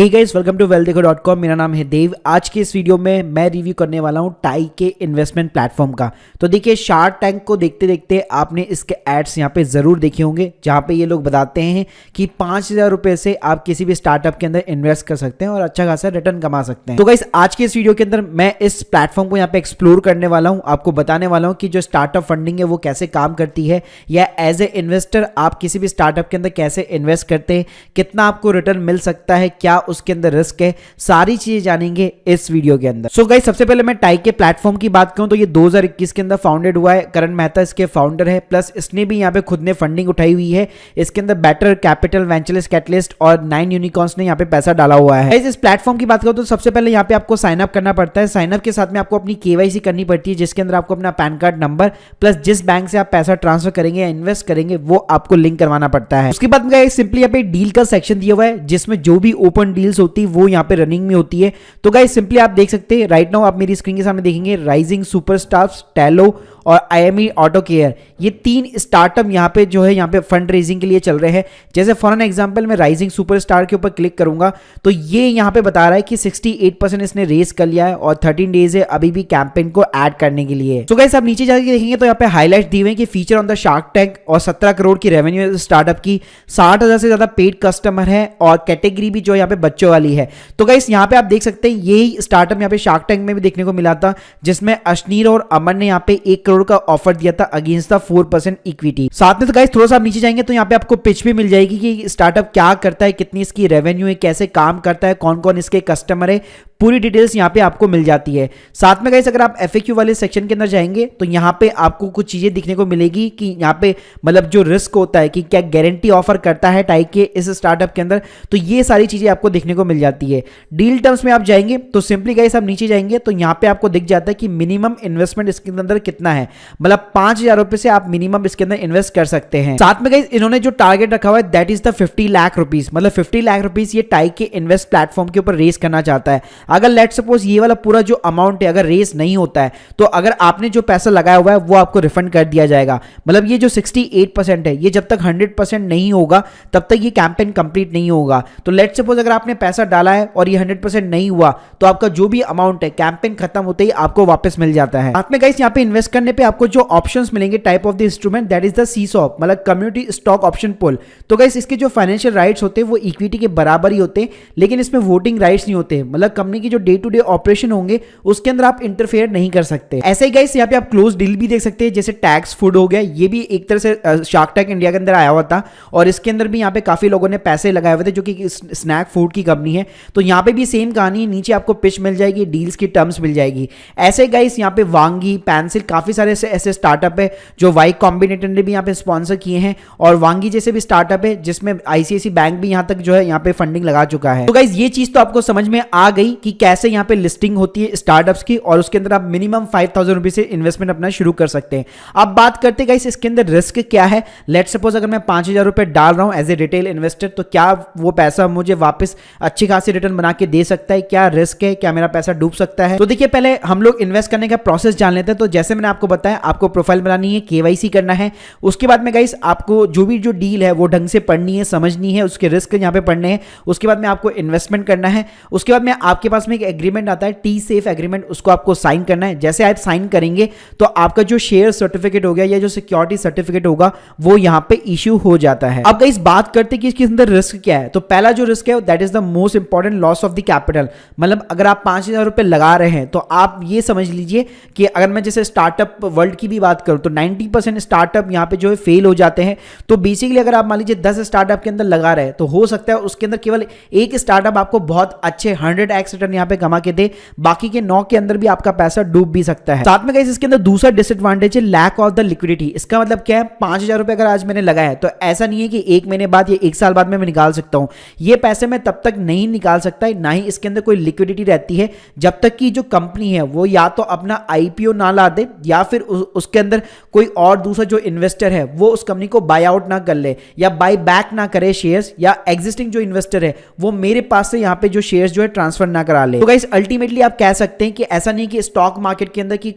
Hey guys, welcome to wealthदेखो.com। मेरा नाम है देव। आज के इस वीडियो में मैं रिव्यू करने वाला हूं टाई के इन्वेस्टमेंट प्लेटफॉर्म का। तो देखिए, शार्क टैंक को देखते देखते आपने इसके एड्स यहां पे ज़रूर देखे होंगे, जहां पे ये लोग बताते हैं कि 5,000 रुपये से आप किसी भी स्टार्टअप के अंदर इन्वेस्ट कर सकते हैं और अच्छा खासा रिटर्न कमा सकते हैं। तो गाइस, आज के इस वीडियो के अंदर मैं इस प्लेटफॉर्म को यहाँ पे एक्सप्लोर करने वाला हूँ, आपको बताने वाला हूँ कि जो स्टार्टअप फंडिंग है वो कैसे काम करती है, या एज ए इन्वेस्टर आप किसी भी स्टार्टअप के अंदर कैसे इन्वेस्ट करते हैं, कितना आपको रिटर्न मिल सकता है, क्या उसके अंदर रिस्क है, सारी चीजें जानेंगे इस वीडियो के अंदर। सो गाइस, सबसे पहले मैं टाई के प्लेटफॉर्म की बात करूं तो ये 2021 के अंदर फाउंडेड हुआ है। करण मेहता इसके फाउंडर है, प्लस इसने भी यहाँ पे खुद ने फंडिंग उठाई हुई है। इसके अंदर बेटर कैपिटल, वेंचरलिस्ट कैटलिस्ट और 9 यूनिकॉर्न्स ने यहाँ पे पैसा डाला हुआ है। इस प्लेटफॉर्म की बात करूं तो सबसे पहले यहाँ पे आपको साइन अप करना पड़ता है। साइन अप के साथ में आपको अपनी KYC करनी पड़ती है, जिसके अंदर आपको अपना पैन कार्ड नंबर प्लस जिस बैंक से आप पैसा ट्रांसफर करेंगे या इन्वेस्ट करेंगे वो आपको लिंक करवाना पड़ता है। उसके बाद सिंपली यहाँ पे डील का सेक्शन दिया हुआ है, जिसमें जो भी ओपन डील्स होती है वो यहाँ पे रनिंग में होती है। तो गाइस, सिंपली आप देख सकते हैं, राइट नाउ आप मेरी स्क्रीन के सामने देखेंगे राइजिंग सुपरस्टार्स, टैलो और IME ऑटो केयर, ये 3 स्टार्टअप यहाँ पे जो है यहाँ पे फंड रेजिंग के लिए चल रहे हैं। जैसे फॉर एन एग्जांपल मैं राइजिंग सुपरस्टार के ऊपर क्लिक करूंगा तो ये यहाँ पे बता रहा है कि 68% इसने रेज कर लिया है और 13 डेज है अभी भी कैंपेन को ऐड करने के लिए। तो गाइस, आप नीचे जाके देखेंगे तो यहाँ पे हाईलाइट दिए हुए हैं कि feature on the shark tank और 17 करोड़ की रेवेन्यू स्टार्टअप की, 60,000 से ज्यादा पेड कस्टमर है और कैटेगरी भी जो यहाँ पे बच्चों वाली है। तो गाइस, यहाँ पे आप देख सकते हैं यही स्टार्टअप यहाँ पे शार्क टैंक में भी देखने को मिला था, जिसमें अश्नीर और अमन ने यहाँ पे 1 करोड़ का ऑफर दिया था अगेंस्ट द 4% इक्विटी। साथ में तो गाइस, थोड़ा सा आप नीचे जाएंगे तो यहाँ पे आपको पिच भी मिल जाएगी कि स्टार्टअप क्या करता है, कितनी इसकी रेवेन्यू है, कैसे काम करता है, कौन कौन इसके कस्टमर है, पूरी डिटेल्स यहाँ पे आपको मिल जाती है। साथ में गाइस, अगर आप FAQ वाले सेक्शन के अंदर जाएंगे तो यहाँ पे आपको कुछ चीजें दिखने को मिलेगी कि यहाँ पे मतलब जो रिस्क होता है कि क्या गारंटी ऑफर करता है टाई के इस स्टार्टअप के अंदर, तो ये सारी चीजें आपको देखने को मिल जाती है। डील टर्म्स में आप जाएंगे तो सिंपली गाइस आप नीचे जाएंगे तो यहाँ पे आपको दिख जाता है कि मिनिमम इन्वेस्टमेंट इसके अंदर कितना है, मतलब 5,000 रुपए से आप मिनिमम इसके अंदर इन्वेस्ट कर सकते हैं। साथ में गाइस, इन्होंने जो टारगेट रखा हुआ है that is the 50 lakh rupees, मतलब 50 लाख रुपीज ये टाई के इन्वेस्ट प्लेटफॉर्म के ऊपर रेस करना चाहता है। अगर लेट सपोज ये वाला पूरा जो अमाउंट है अगर रेस नहीं होता है तो अगर आपने जो पैसा लगाया हुआ है वो आपको रिफंड कर दिया जाएगा। मतलब ये जो 68% है ये जब तक 100% नहीं होगा तब तक ये कैंपेन कंप्लीट नहीं होगा। तो लेट सपोज अगर आपने पैसा डाला है और ये 100% नहीं हुआ तो आपका जो भी अमाउंट है कैंपेन खत्म होते ही आपको वापस मिल जाता है। साथ में गाइस, यहाँ पे इन्वेस्ट करने पे आपको जो ऑप्शंस मिलेंगे type of the instrument that is the ESOP, मतलब कम्युनिटी स्टॉक ऑप्शन पूल। तो गाइस, इसके जो फाइनेंशियल राइट्स होते हैं वो इक्विटी के बराबर ही होते हैं, लेकिन इसमें वोटिंग राइट्स नहीं होते। मतलब कंपनी की जो डे टू डे ऑपरेशन होंगे उसके अंदर आप इंटरफेयर नहीं कर सकते। ऐसे ही गाइस, यहाँ पे आप क्लोज डील भी देख सकते हैं, जैसे टैक्स फूड हो गया, ये भी एक तरह से शार्क टैंक इंडिया के अंदर आया हुआ था और इसके अंदर भी यहाँ पे काफी लोगों ने पैसे लगाए हुए थे, जो कि स्नैक फूड की कंपनी है। तो यहाँ पे भी सेम कहानी, नीचे आपको पिच मिल जाएगी, डील्स की टर्म्स मिल जाएगी। ऐसे गाइस, यहाँ पे वांगी, पेंसिल, काफी सारे ऐसे स्टार्टअप है जो वाई कॉम्बिनेटर ने भी यहाँ पे स्पॉन्सर किए हैं, और वांगी जैसे भी स्टार्टअप है जिसमें ICICI बैंक भी यहाँ तक जो है यहाँ पे फंडिंग लगा चुका है। तो गाइस, ये चीज तो आपको समझ में आ गई कि कैसे यहाँ पे लिस्टिंग होती है स्टार्टअप्स की, और उसके अंदर आप मिनिमम 5,000 रुपए से इन्वेस्टमेंट अपना शुरू कर सकते हैं। अब बात करते हैं गाइस इसके अंदर रिस्क क्या है। लेट सपोज अगर मैं 5,000 रुपए डाल रहा हूं एज ए रिटेल इन्वेस्टर, तो क्या वो पैसा मुझे वापस अच्छी खासी रिटर्न बना के दे सकता है, क्या रिस्क है, क्या मेरा पैसा डूब सकता है। तो देखिए, पहले हम लोग इन्वेस्ट करने का प्रोसेस जान लेते हैं। तो जैसे मैंने आपको बताया, आपको प्रोफाइल बनानी है, KYC करना है। उसके बाद में गाइस आपको जो भी जो डील है वो ढंग से पढ़नी है, समझनी है, उसके रिस्क यहाँ पे पढ़ने हैं। उसके बाद में आपको इन्वेस्टमेंट करना है। उसके बाद में आपके पास में एक एग्रीमेंट आता है, T-Safe एग्रीमेंट, उसको आपको साइन करना है। जैसे आप साइन करेंगे तो आपका जो शेयर सर्टिफिकेट हो गया या जो सिक्योरिटी सर्टिफिकेट होगा वो यहाँ पे इश्यू हो जाता है। अब गाइस, बात करते हैं कि इसके अंदर रिस्क क्या है। तो पहला जो रिस्क है that is the most important, loss of the capital. मतलब अगर आप 5,000 रुपए लगा रहे हैं तो आप ये समझ लीजिए कि अगर मैं जैसे स्टार्टअप वर्ल्ड की भी बात करूं तो 90% स्टार्टअप यहाँ पे जो है फेल हो जाते हैं। तो बेसिकली अगर आप मान लीजिए 10 स्टार्टअप के अंदर लगा रहे हैं तो हो सकता है उसके अंदर केवल एक स्टार्टअप आपको बहुत अच्छे 100x रिटर्न यहाँ पे कमा के दे, बाकी के 9 के अंदर भी आपका पैसा डूब भी सकता है। साथ में गाइस, इसके अंदर दूसरा डिसएडवांटेज है लैक ऑफ द लिक्विडिटी। इसका मतलब क्या है, 5,000 रुपए अगर आज मैंने लगाया है तो ऐसा नहीं है कि 1 महीने बाद या 1 साल बाद में मैं निकाल सकता हूं। ये पैसे मैं तब तक नहीं निकाल सकता, ना ही इसके अंदर कोई लिक्विडिटी रहती है जब तक कि जो कंपनी है वो या तो अपना IPO ना ला दे या फिर उसके अंदर कोई और दूसरा जो इन्वेस्टर है वो उस कंपनी को बाय आउट ना कर ले या बाय बैक ना करे शेयर्स, या एग्जिस्टिंग जो इन्वेस्टर है वो मेरे पास से यहाँ पे जो शेयर्स जो है ट्रांसफर ना करा ले। तो गाइस अल्टीमेटली आप कह सकते हैं कि ऐसा नहीं कि स्टॉक मार्केट के अंदर कि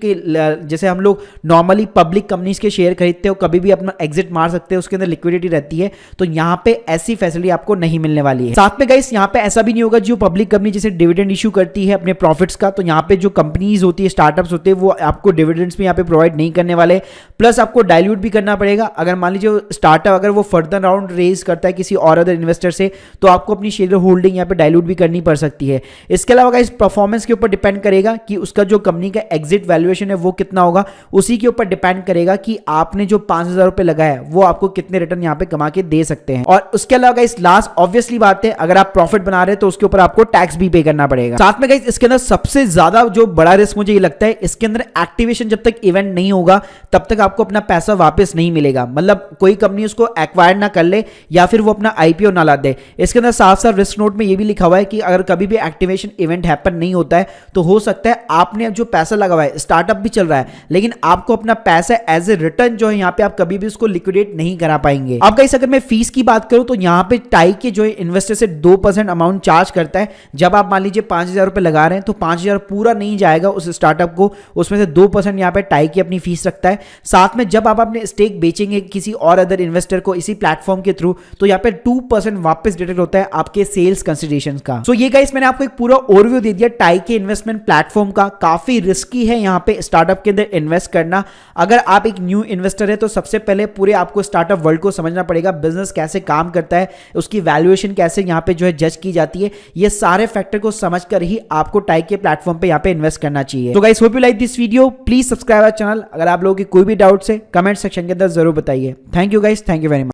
जैसे हम लोग नॉर्मली पब्लिक कंपनीज के शेयर खरीदते हो कभी भी अपना एग्जिट मार सकते हैं, उसके अंदर लिक्विडिटी रहती है, तो यहाँ पे ऐसी फैसिलिटी आपको नहीं मिलने वाली है। साथ में गाइस यहाँ पे ऐसा भी नहीं होगा जो पब्लिक कंपनी जैसे डिविडेंड इशू करती है अपने प्रॉफिट्स का, तो यहाँ पे जो कंपनीज होती है स्टार्टअप्स होते हैं वो आपको डिविडेंड्स भी यहाँ पे प्रोवाइड नहीं करने वाले, प्लस आपको डाइल्यूट भी करना पड़ेगा। अगर मान लीजिए स्टार्टअप अगर वो फर्दर राउंड रेज करता है किसी और अदर इन्वेस्टर से, तो आपको अपनी शेयर होल्डिंग यहाँ पे डाइल्यूट भी करनी पड़ सकती है। इसके अलावा गाइस परफॉर्मेंस के ऊपर डिपेंड करेगा कि उसका जो कंपनी का एग्जिट वैल्यूएशन है वो कितना होगा, उसी के ऊपर डिपेंड करेगा कि आपने जो 5,000 रुपए लगाया वो आपको कितने रिटर्न यहाँ पे कमा के दे सकते हैं। और उसके अलावा गाइस लास्ट ऑब्वियसली बात है, अगर आप प्रॉफिट बना रहे हैं तो उसके ऊपर आपको टैक्स भी पे करना पड़ेगा। साथ में गाइस इसके अंदर सबसे ज्यादा जो बड़ा रिस्क मुझे ये लगता है, इसके अंदर एक्टिवेशन जब तक इवेंट नहीं होगा तब तक आपको अपना पैसा वापस नहीं मिलेगा। मतलब कोई कंपनी उसको एक्वायर ना कर ले या फिर वो अपना आईपीओ ना ला दे। इसके अंदर साफ साफ रिस्क नोट में ये भी लिखा हुआ है कि अगर कभी भी एक्टिवेशन इवेंट हैपन नहीं होता है तो हो सकता है आपने जो पैसा लगा हुआ है, स्टार्टअप भी चल रहा है, लेकिन आपको अपना पैसा एज ए रिटर्न जो है यहाँ पे आप कभी भी उसको लिक्विडेट नहीं करा पाएंगे। अब गाइस अगर मैं फीस की बात करूं तो यहाँ पे टाई के जो इन्वेस्टर से 2% अमाउंट चार्ज करता है। जब आप मान लीजिए 5,000 रुपए लगा रहे हैं तो 5,000 पूरा नहीं जाएगा उस स्टार्टअप को, उसमें से 2% यहाँ पे टाई की अपनी फीस रखता है। साथ में जब आप अपने स्टेक बेचेंगे किसी और अदर इन्वेस्टर को इसी प्लेटफॉर्म के थ्रू, तो यहाँ पे 2% वापस डिडक्ट होता है आपके सेल्स कंसिडरेशन का। सो ये गाइस मैंने आपको एक पूरा ओवरव्यू दे दिया टाई के इन्वेस्टमेंट प्लेटफॉर्म का। काफी रिस्की है यहाँ पे स्टार्टअप के अंदर इन्वेस्ट करना। अगर आप एक न्यू इन्वेस्टर है तो सबसे पहले पूरे आपको स्टार्टअप वर्ल्ड को समझना पड़ेगा, बिजनेस कैसे काम करता है, उसकी वैल्यूएशन कैसे यहाँ पे जो है जज की जाती है। ये सारे फैक्टर को समझकर ही आपको टाई के प्लेटफॉर्म पे यहाँ पे इन्वेस्ट करना चाहिए। तो guys hope you like this video, please subscribe our channel. अगर आप लोगों की कोई भी डाउट्स है कमेंट सेक्शन के अंदर जरूर बताइए। Thank you guys, thank you very much.